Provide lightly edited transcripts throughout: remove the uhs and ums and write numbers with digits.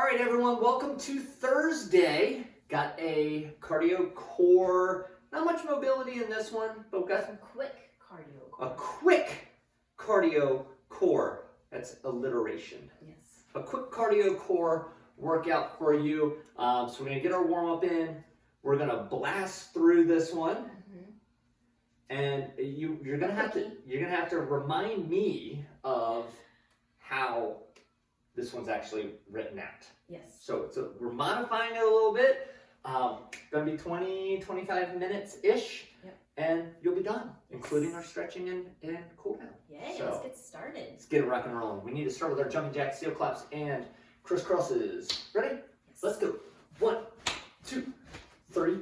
right, everyone, welcome to Thursday. Got a cardio core, not much mobility in this one, but we've got some quick cardio core. A quick cardio core. That's alliteration. Yes. A quick cardio core workout for you. So we're gonna get our warm up in. We're gonna blast through this one, and you're gonna have to remind me of how this one's actually written out. Yes. So we're modifying it a little bit. Gonna be 20-25 minutes-ish. Yep. And you'll be done, including our stretching and cool down. Yay, so, let's get started. Let's get it rock and rolling. We need to start with our jumping jacks, heel claps, and crisscrosses. Ready? Yes. Let's go. 1, 2, 3,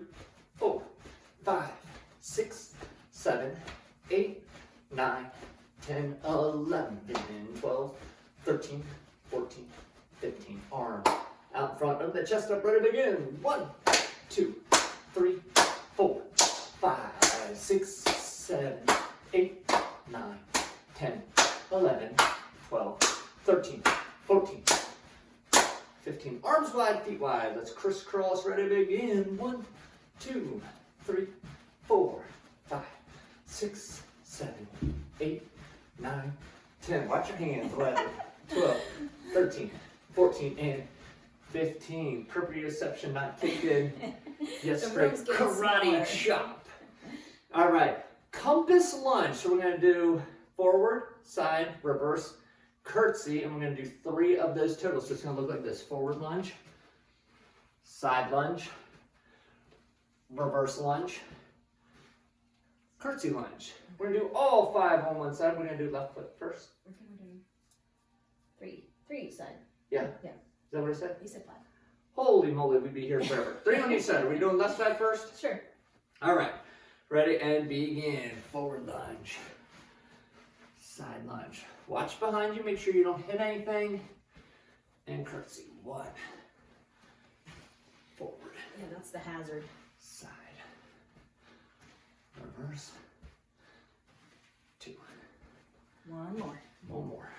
4, 5, 6, 7, 8, 9, 10, 11, 12, 13, 14, 15. Arms out in front of the chest up, ready to begin. 1, 2, 3, 4, 5, 6, 7, 8, 9, 10, 11, 12, 13, 14, 15. Arms wide, feet wide. Let's crisscross, ready to begin. 1, 2, 3, 4, 5, 6, 7, 8, 9, 10. Watch your hands. 11, 12, 13, 14, and 15. Proprioception not taken. Yes, straight karate chop. All right, compass lunge. So we're going to do forward, side, reverse, curtsy, and we're going to do 3 of those totals. So it's going to look like this: forward lunge, side lunge, reverse lunge, curtsy lunge. We're going to do all 5 on one side. We're going to do left foot first. We're doing 3 each side. Yeah? Yeah. Is that what I said? You said 5. Holy moly, we'd be here forever. 3 on each side. Are we doing left side first? Sure. All right. Ready and begin. Forward lunge. Side lunge. Watch behind you. Make sure you don't hit anything. And curtsy. 1. Forward. Yeah, that's the hazard. Side. Reverse. 2. One more. One more.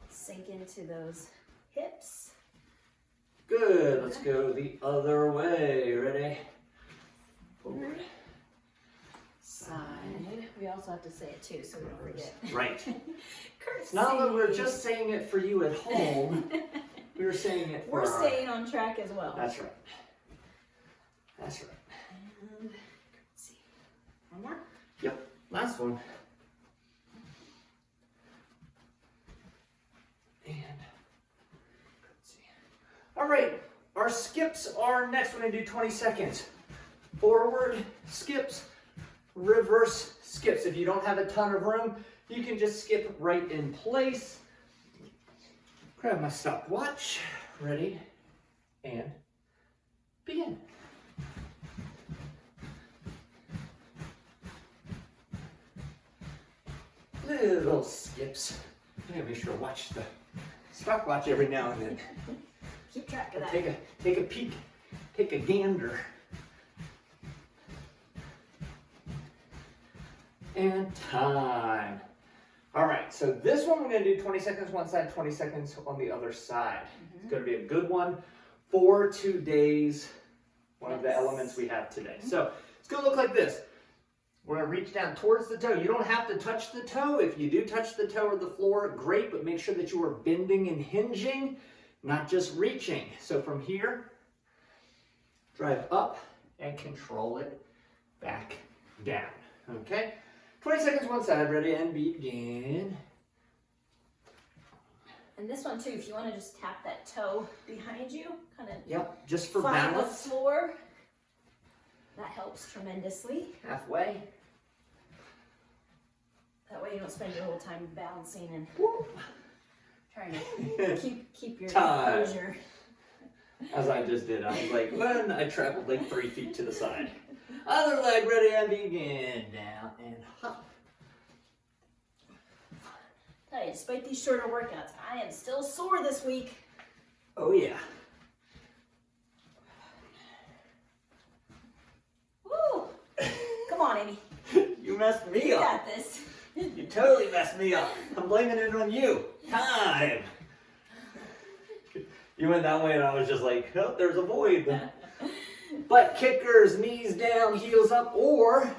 Sink into those hips. Good. Let's go the other way. Ready? Forward. Side. We also have to say it too, so we don't forget. Right. Curtsy. Not that we're just saying it for you at home. We were saying it for We're staying on track as well. That's right. That's right. And curtsy. One more? Yep. Last one. And curtsy. All right. Our skips are next. We're going to do 20 seconds. Forward skips, reverse skips. If you don't have a ton of room, you can just skip right in place. Grab my stopwatch. Ready? And begin. Little skips. I gotta make sure to watch the stopwatch every now and then. Keep track of that. Take a peek. Take a gander. And time. All right, so this one we're going to do 20 seconds one side, 20 seconds on the other side. It's going to be a good one for 2 days, one of the elements we have today. So it's going to look like this. We're going to reach down towards the toe. You don't have to touch the toe. If you do touch the toe or the floor, great, but make sure that you are bending and hinging, not just reaching. So from here, drive up and control it back down, okay? 20 seconds one side, ready and begin. And this one too, if you want to just tap that toe behind you, kind of just for find balance. the floor. That helps tremendously. Halfway. That way you don't spend your whole time balancing and trying to keep your composure. As I just did, I was like, when I traveled like 3 feet to the side. Other leg, ready and begin. Down and hop. Tell you, despite these shorter workouts, I am still sore this week. Oh yeah. Woo! Come on, Amy. You messed me You up. got this. You totally messed me up. I'm blaming it on you. Time. You went that way and I was just like, oh, there's a void. Butt kickers, knees down, heels up, or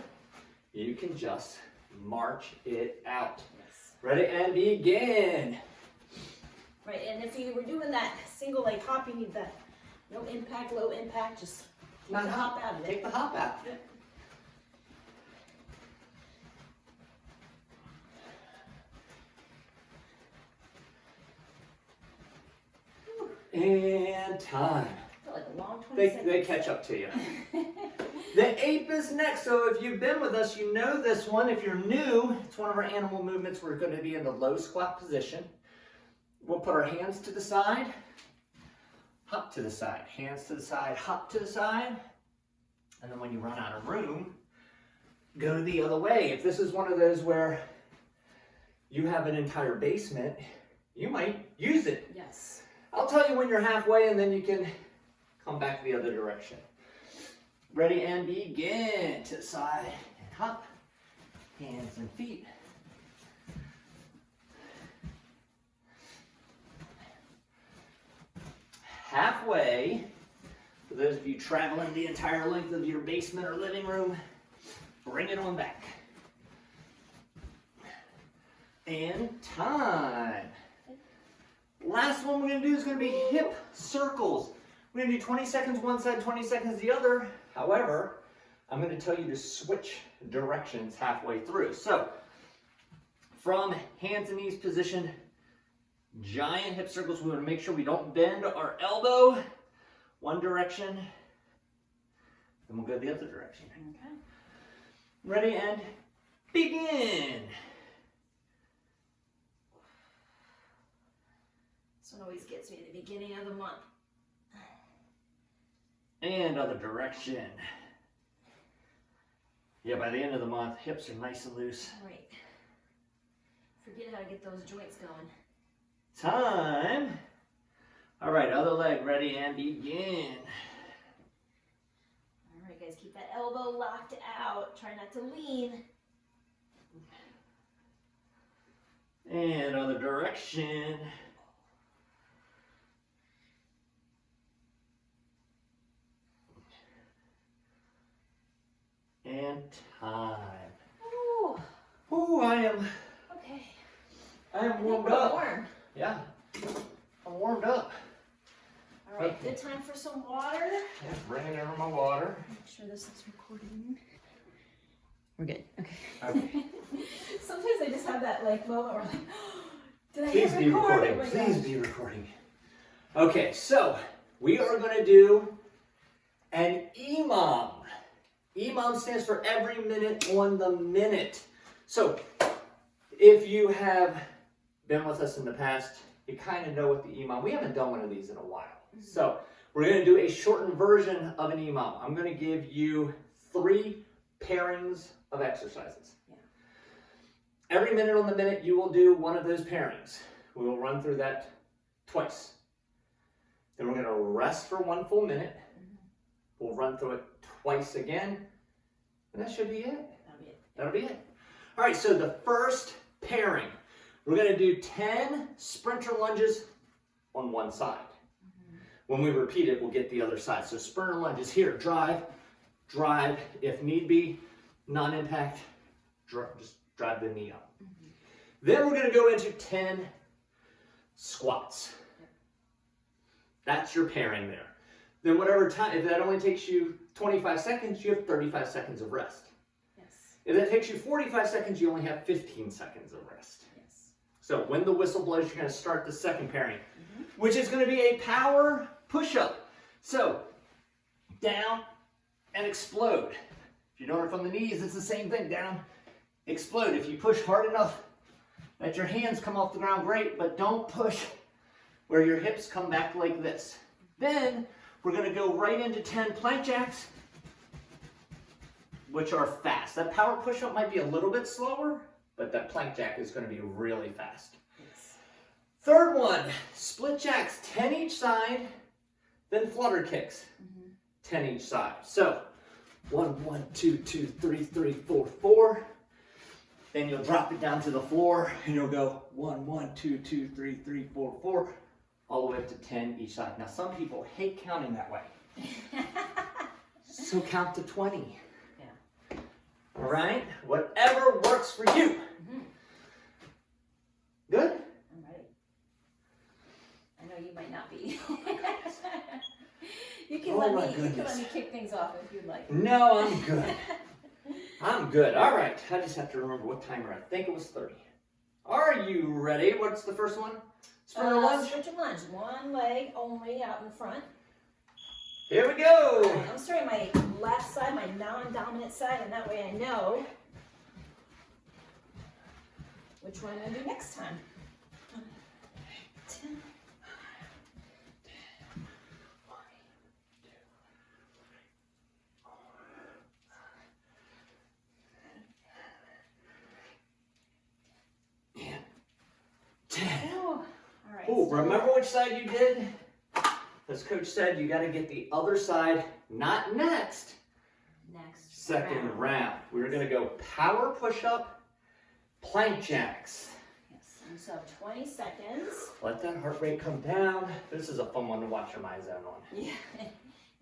you can just march it out. Yes. Ready and begin. Right, and if you were doing that single leg hop, you need that no impact, low impact, just Not hop out of it. Take the hop out. And time. Like a long 20 They seconds. catch up to you. The ape is next. So if you've been with us, you know this one. If you're new, it's one of our animal movements. We're going to be in the low squat position. We'll put our hands to the side, hop to the side, hands to the side, hop to the side. And then when you run out of room, go the other way. If this is one of those where you have an entire basement, you might use it. Yes. I'll tell you when you're halfway and then you can come back the other direction. Ready and begin. To the side and hop. Hands and feet. Halfway, for those of you traveling the entire length of your basement or living room, bring it on back. And time. Last one we're going to do is going to be hip circles. We're going to do 20 seconds one side, 20 seconds the other. However, I'm going to tell you to switch directions halfway through. So, from hands and knees position, giant hip circles. We want to make sure we don't bend our elbow. One direction, then we'll go the other direction. Okay. Ready and begin. This one always gets me at the beginning of the month. And other direction. Yeah, by the end of the month, hips are nice and loose. Right. Forget how to get those joints going. Time. All right, other leg, ready and begin. All right, guys, keep that elbow locked out. Try not to lean. And other direction. And time. Ooh. Ooh, I Okay. am warmed We're up. warm. Yeah, I'm warmed up. All right, good time for some water. Yeah, bringing over my water. Make sure this is recording. We're good. Okay. Okay. Sometimes I just have that like moment where I'm like, did I Please hit be record? recording. Oh my Please gosh. be recording. Okay, so we are going to do an EMOM. EMOM stands for every minute on the minute. So if you have been with us in the past, you kind of know what the EMOM. We haven't done one of these in a while. So we're going to do a shortened version of an EMOM. I'm going to give you 3 pairings of exercises. Yeah. Every minute on the minute, you will do one of those pairings. We will run through that twice. Then we're going to rest for 1 full minute. We'll run through it twice again. And that should be it. That'll be it. That'll be it. All right, so the first pairing, we're going to do 10 sprinter lunges on one side. When we repeat it, we'll get the other side. So sprinter lunges here, drive, drive. If need be, non-impact, just drive the knee up. Then we're going to go into 10 squats. That's your pairing there. Then whatever time, if that only takes you 25 seconds, you have 35 seconds of rest. Yes. If that takes you 45 seconds, you only have 15 seconds of rest. Yes. So when the whistle blows, you're going to start the second pairing, which is going to be a power push-up. So down and explode. If you're doing it from the knees, it's the same thing. Down, explode. If you push hard enough, let your hands come off the ground, great, but don't push where your hips come back like this. Then we're going to go right into 10 plank jacks, which are fast. That power push-up might be a little bit slower, but that plank jack is going to be really fast. Yes. Third one, split jacks, 10 each side, then flutter kicks, 10 each side. So 1, 1, 2, 2, 3, 3, 4, 4. Then you'll drop it down to the floor and you'll go 1, 1, 2, 2, 3, 3, 4, 4, all the way up to 10 each side. Now some people hate counting that way. So count to 20. Yeah. All right? Whatever works for you. Mm-hmm. Good? I'm ready. I know you might not be. You can let me kick things off if you'd like. No, I'm good. I'm good. All right. I just have to remember what time we're at. I think it was 30. Are you ready? What's the first one? Sprinter lunge? Sprinter lunge. One leg only out in front. Here we go. I'm starting my left side, my non-dominant side, and that way I know which one I'm going to do next time. 10. Oh, remember which side you did? As Coach said, you got to get the other side, not next. Second round. We're going to go power push-up, plank jacks. Yes, and so 20 seconds. Let that heart rate come down. This is a fun one to watch your mind zone on. Yeah.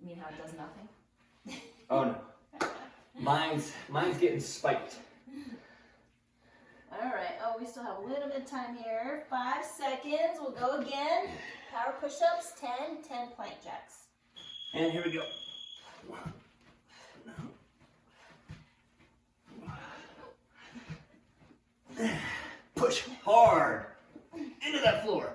You mean how it does nothing? Oh no. Mine's getting spiked. All right. Oh, we still have a little bit of time here. 5 seconds. We'll go again. Power push-ups, 10 plank jacks. And here we go. Push hard into that floor.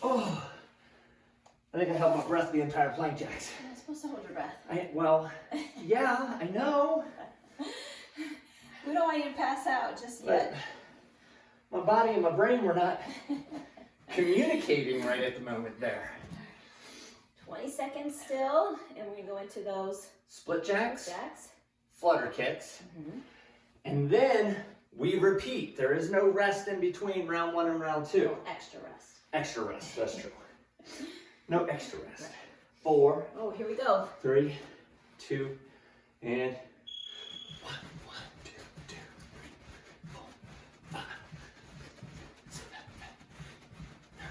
Oh, I think I held my breath the entire plank jacks. You're not supposed to hold your breath. Yeah, I know. We don't want you to pass out just yet. But my body and my brain were not communicating right at the moment there. 20 seconds still, and we're going to go into those split jacks, flutter kicks, and then we repeat. There is no rest in between round 1 and round 2. No extra rest. Extra rest, that's true. No extra rest. 4. Oh, here we go. 3, 2, and 1, 2, 2, 3, 4, 5, 7, 8, 9,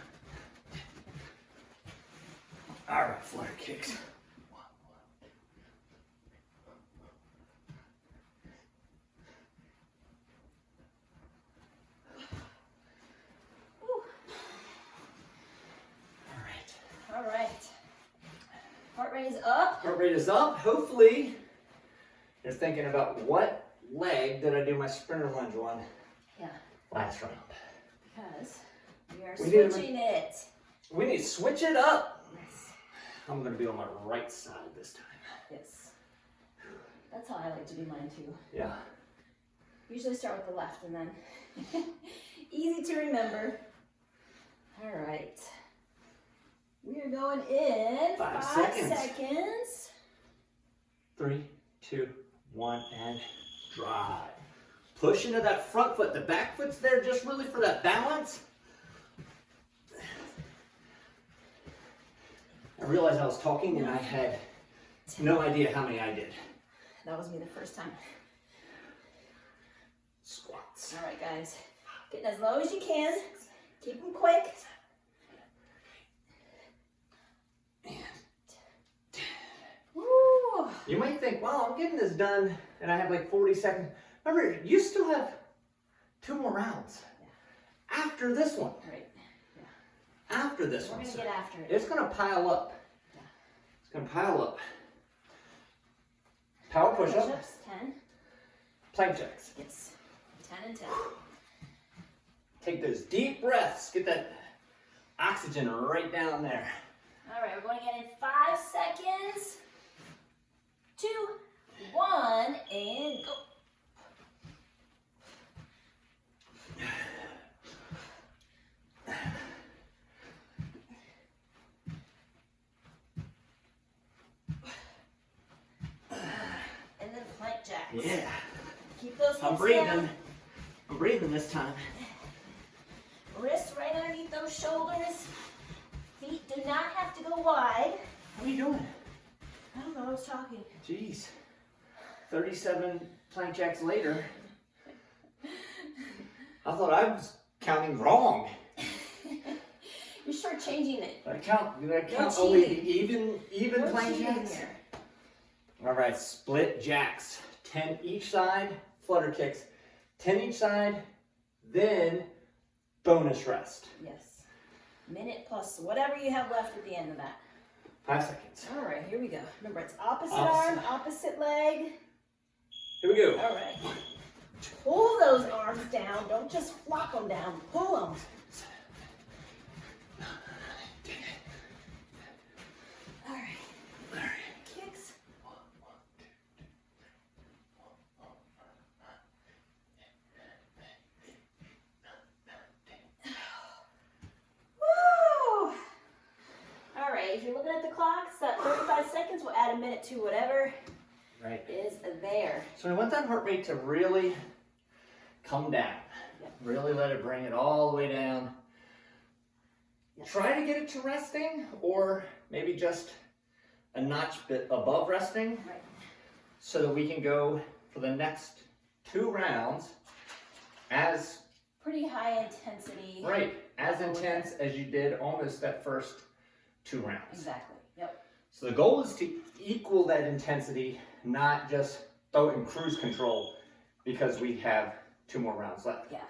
10. All right, flutter kicks. All right. Heart rate is up. Heart rate is up. Hopefully, you're thinking about what leg did I do my sprinter lunge on last round. Because we are switching it. We need to switch it up. Yes. I'm going to be on my right side this time. Yes. That's how I like to do mine too. Yeah. Usually start with the left and then easy to remember. All right. We are going in 5 seconds. 3, 2, 1, and drive. Push into that front foot. The back foot's there just really for that balance. I realized I was talking and I had no idea how many I did. That was me the first time. Squats. All right, guys. Getting as low as you can. Keep them quick. Woo. You might think, wow, I'm getting this done and I have like 40 seconds. Remember, you still have 2 more rounds after this one. Right. Yeah. After this one. We're going to get after it. It's going to pile up. Yeah. It's going to pile up. Power push-ups. 10. Plank jacks. Yes. 10 and 10. Take those deep breaths. Get that oxygen right down there. All right, we're going in 5 seconds. 2, 1, and go. And then plank jacks. Yeah. Keep those hips I'm breathing. down. I'm breathing this time. Wrists right underneath them. those shoulders. Feet do not have to go wide. What are you doing? I don't know, I was talking. Jeez. 37 plank jacks later. I thought I was counting wrong. You're shortchanging it. Did I count No only cheating. the even No plank cheating jacks? here. All right, split jacks. 10 each side, flutter kicks. 10 each side, then bonus rest. Yes. Minute plus whatever you have left at the end of that. 5 seconds. All right, here we go. Remember, it's opposite Opposite. arm, opposite leg. Here we go. All right. Pull those arms down. Don't just flop them down. Pull them. All right. Kicks. Woo! All right, if you're looking at the clock, it's at 35 seconds. We'll add a minute to whatever Right. is there. So I want that heart rate to really come down. Yep. Really let it bring it all the way down. Yep. Try to get it to resting, or maybe just a notch bit above resting, Right. so that we can go for the next 2 rounds as Pretty high intensity. as intense as you did almost that first 2 rounds. Exactly. Yep. So the goal is to equal that intensity, not just throw it in cruise control because we have 2 more rounds left. Yeah.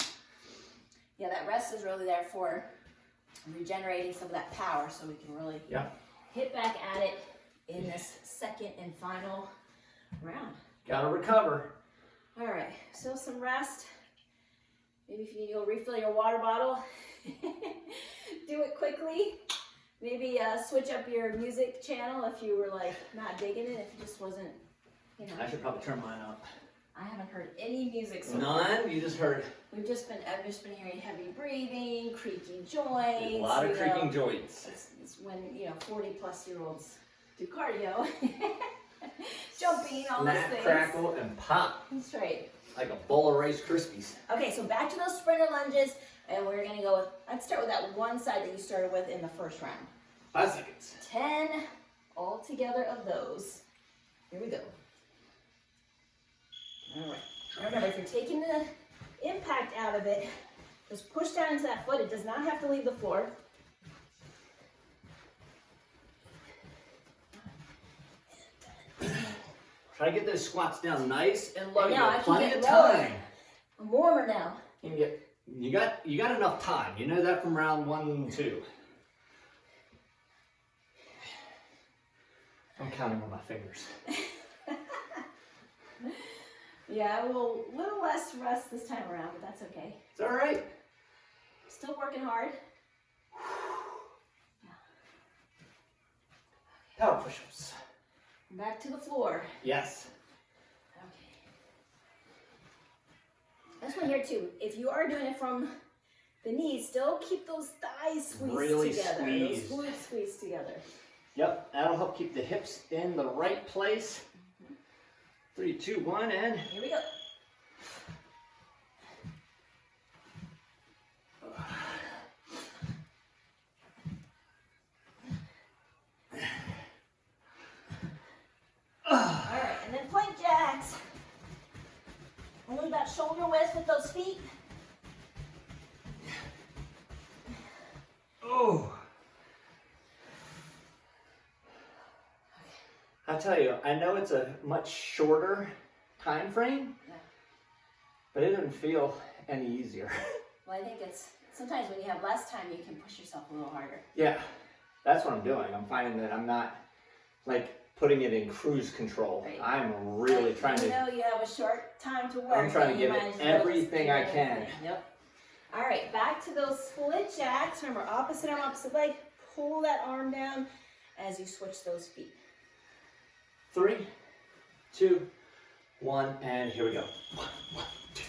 Yeah, that rest is really there for regenerating some of that power so we can really hit back at it in this second and final round. Gotta recover. All right, so some rest. Maybe if you need to go refill your water bottle, do it quickly. Maybe switch up your music channel if you were like not digging it, if it just wasn't, you know. I should probably turn mine up. I haven't heard any music so far. None? You just heard I've just been hearing heavy breathing, creaking joints. a lot of you creaking know. joints. It's when, 40-plus-year-olds do cardio. Jumping, all those Snap, things. crackle, and pop That's right. like a bowl of Rice Krispies. Okay, so back to those sprinter lunges, and we're gonna go with, let's start with that one side that you started with in the first round. 5 seconds. 10 altogether of those. Here we go. All right. Remember, if you're taking the impact out of it, just push down into that foot. It does not have to leave the floor. Try to get those squats down nice and low. I know, You got I keep plenty of getting lower. time. I'm warmer now. You got enough time. You know that from round 1 and 2. I'm counting on my fingers. Yeah, well, a little less rest this time around, but that's okay. It's all right. Still working hard. Power push-ups. Back to the floor. Yes. Okay. This one here too. If you are doing it from the knees, still keep those thighs squeezed Really together. squeezed. Those glutes squeezed together. Yep, that'll help keep the hips in the right place. 3, 2, 1, and Here we go. Alright, and then plank jacks. Only about shoulder width with those feet. oh. I tell you, I know it's a much shorter time frame, but it doesn't feel any easier. Well, I think it's sometimes when you have less time, you can push yourself a little harder. Yeah, that's what I'm doing. I'm finding that I'm not like putting it in cruise control. Right. I'm really Like, trying you to. know you have a short time to work. I'm trying to and you give might it as well just everything do I everything. can. Yep. All right, back to those split jacks. Remember, opposite arm, opposite leg. Pull that arm down as you switch those feet. 3, 2, 1, and here we go. 1, 2.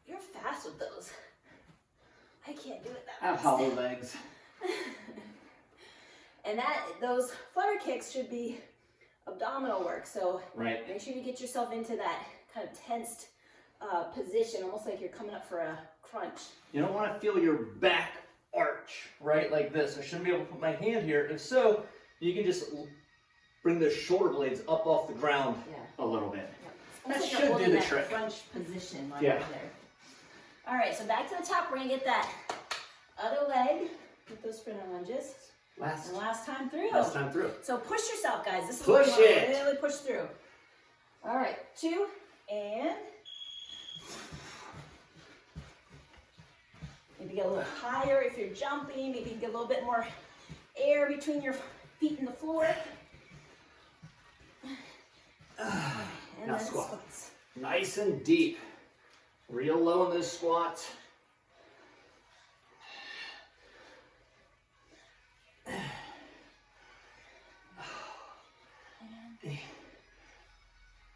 You're fast with those. I can't do it that I have fast. hollow legs. And those flutter kicks should be abdominal work. So Right. make sure you get yourself into that kind of tensed position, almost like you're coming up for a crunch. You don't want to feel your back arch, right, like this. I shouldn't be able to put my hand here. If so, you can just bring the shoulder blades up off the ground a little bit. Yep. That should do the trick. Crunch position right Yeah. there. All right, so back to the top. We're gonna get that other leg with those sprinter lunges. Last time through. Last time through. So push yourself, guys. This is Push what you want it. to really push through. All right, 2 and maybe get a little higher if you're jumping. Maybe get a little bit more air between your feet and the floor. And now then squat. squats. Nice and deep. Real low in those squats.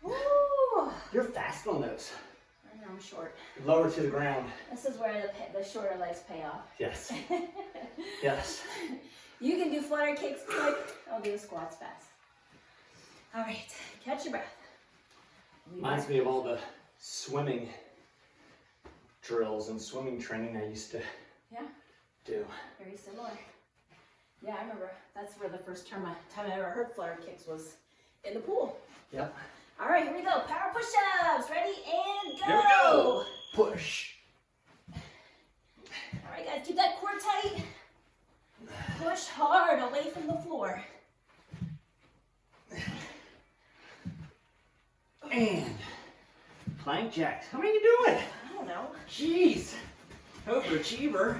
Woo! You're fast on those. I know I'm short. Lower to the ground. This is where the shorter legs pay off. Yes. Yes. You can do flutter kicks quick. I'll do the squats fast. All right, catch your breath. Reminds me of all the swimming drills and swimming training I used to do. Very similar. Yeah, I remember. That's where the first time I ever heard flutter kicks was in the pool. Yep. All right, here we go. Power push-ups. Ready and go. Here we go. Push. All right, guys, keep that core tight. Push hard away from the floor. And plank jacks. How many are you doing? I don't know. Jeez. Overachiever.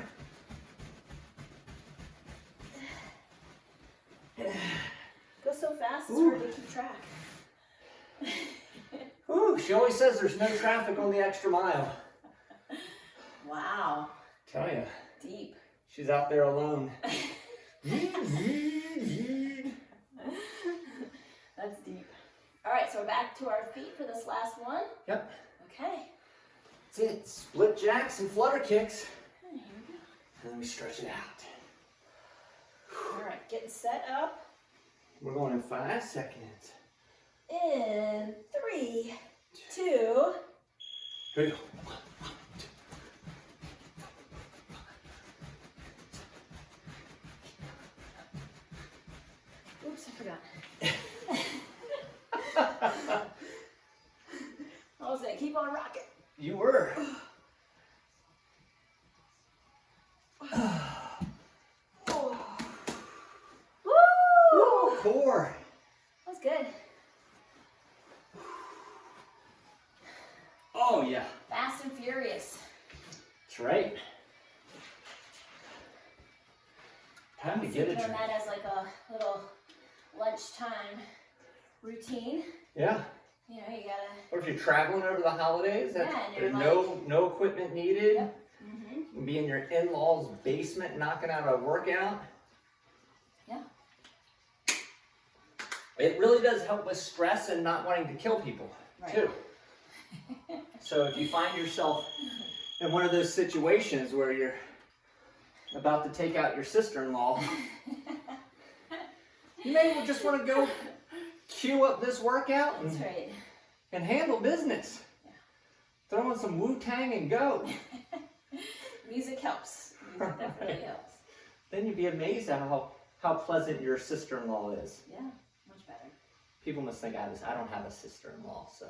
Go so fast, it's hard to keep track. Ooh, she always says there's no traffic on the extra mile. Wow. Tell ya. Deep. She's out there alone. That's deep. All right, so we're back to our feet for this last one. Yep. Okay. That's it. Split jacks and flutter kicks. Okay, here we go. And then we stretch it out. All right, getting set up. We're going in 5 seconds. In 3, 2. Here we go. Oops, I forgot. I was gonna keep on rocking. You were. Woo! Core. That was good. Oh, yeah. Fast and furious. That's right. Time to get Doing a drink. that as like a little lunchtime routine. Yeah. You know, you gotta. Or if you're traveling over the holidays, Yeah, and there's you're no equipment needed. Yep. Mm-hmm. You can be in your in-laws' basement knocking out a workout. Yeah. It really does help with stress and not wanting to kill people, Right. too. So if you find yourself in one of those situations where you're about to take out your sister-in-law, you may just want to go cue up this workout That's right. and handle business. Yeah. Throw in some Wu-Tang and go. Music helps. Music definitely helps. Then you'd be amazed at how pleasant your sister-in-law is. Yeah, much better. People must think I don't have a sister-in-law, so.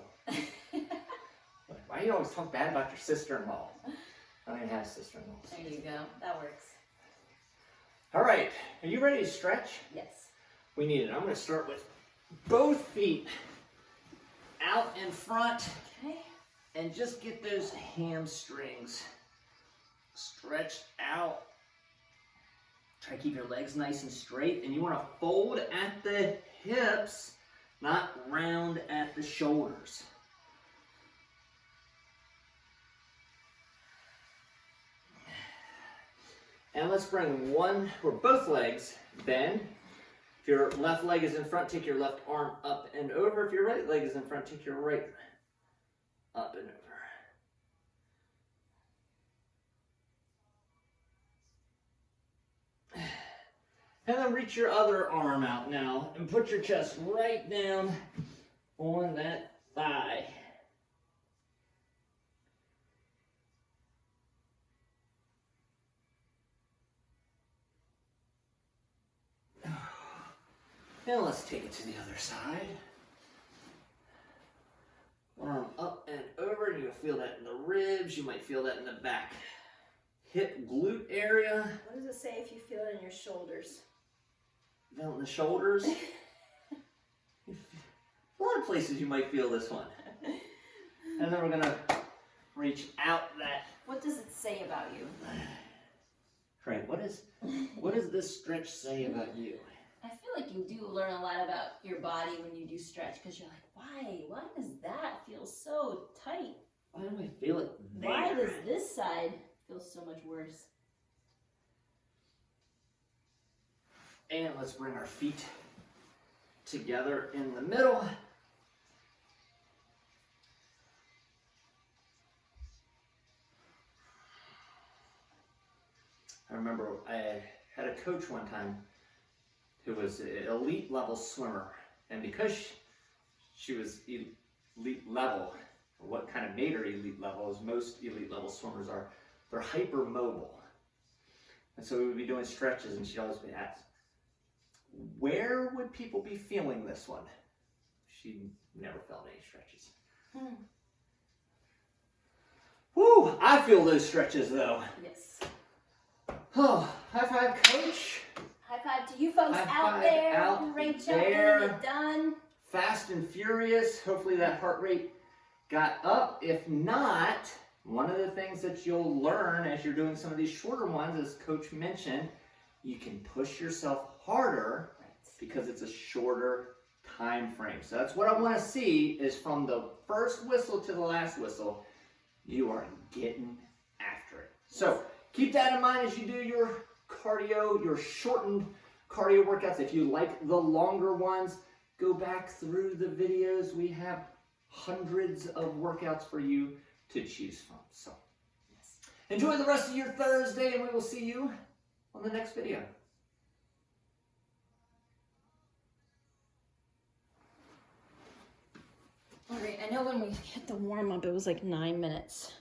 Like, why do you always talk bad about your sister-in-law? I don't even have a sister-in-law. There you go. That works. All right, are you ready to stretch? Yes. We need it. I'm going to start with both feet out in front Okay. and just get those hamstrings stretched out. Try to keep your legs nice and straight, and you want to fold at the hips, not round at the shoulders. And let's bring one or both legs bend. If your left leg is in front, take your left arm up and over. If your right leg is in front, take your right up and over. And then reach your other arm out now and put your chest right down on that thigh. And let's take it to the other side. Arm up and over, and you'll feel that in the ribs. You might feel that in the back hip glute area. What does it say if you feel it in your shoulders? Feel it in the shoulders. A lot of places you might feel this one. And then we're gonna reach out that. What does it say about you? Right, what does this stretch say about you? I feel like you do learn a lot about your body when you do stretch, because you're like, why does that feel so tight? Why do I feel it there? Why does this side feel so much worse? And let's bring our feet together in the middle. I remember I had a coach one time who was an elite level swimmer, and because she was elite level, what kind of made her elite level is most elite level swimmers are, they're hypermobile. And so we would be doing stretches, and she'd always be asked, where would people be feeling this one? She never felt any stretches. Woo! I feel those stretches though. Yes. Oh, high five, coach. High five to you folks out there. Great job getting it done. Fast and furious. Hopefully that heart rate got up. If not, one of the things that you'll learn as you're doing some of these shorter ones, as Coach mentioned, you can push yourself harder because it's a shorter time frame. So that's what I want to see is from the first whistle to the last whistle, you are getting after it. So keep that in mind as you do your cardio, your shortened cardio workouts. If you like the longer ones, go back through the videos. We have hundreds of workouts for you to choose from. So enjoy the rest of your Thursday, and we will see you on the next video. All right, I know when we hit the warm-up, it was like 9 minutes.